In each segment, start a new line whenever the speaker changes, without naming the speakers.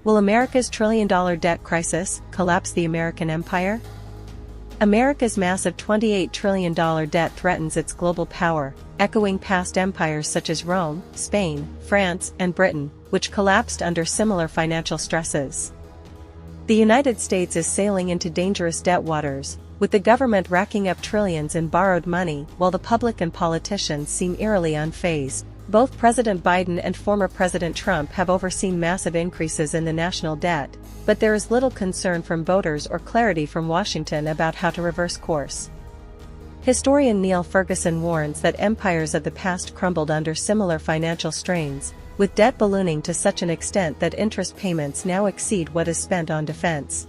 Will America's trillion-dollar debt crisis collapse the American empire? America's massive $28 trillion debt threatens its global power, echoing past empires such as Rome, Spain, France, and Britain, which collapsed under similar financial stresses. The United States is sailing into dangerous debt waters, with the government racking up trillions in borrowed money while the public and politicians seem eerily unfazed. Both President Biden and former President Trump have overseen massive increases in the national debt, but there is little concern from voters or clarity from Washington about how to reverse course. Historian Neil Ferguson warns that empires of the past crumbled under similar financial strains, with debt ballooning to such an extent that interest payments now exceed what is spent on defense.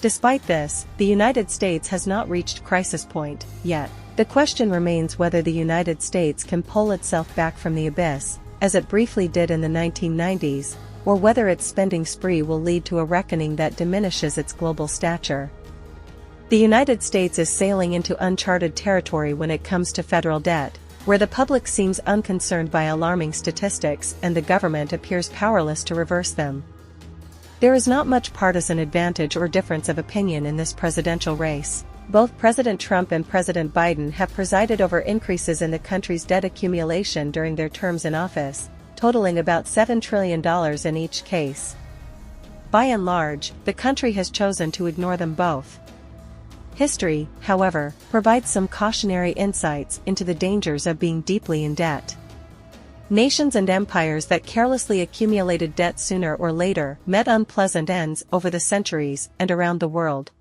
Despite this, the United States has not reached crisis point yet. The question remains whether the United States can pull itself back from the abyss, as it briefly did in the 1990s, or whether its spending spree will lead to a reckoning that diminishes its global stature. The United States is sailing into uncharted territory when it comes to federal debt, where the public seems unconcerned by alarming statistics and the government appears powerless to reverse them. There is not much partisan advantage or difference of opinion in this presidential race. Both President Trump and President Biden have presided over increases in the country's debt accumulation during their terms in office, totaling about $7 trillion in each case. By and large, the country has chosen to ignore them both. History, however, provides some cautionary insights into the dangers of being deeply in debt. Nations and empires that carelessly accumulated debt sooner or later met unpleasant ends over the centuries and around the world.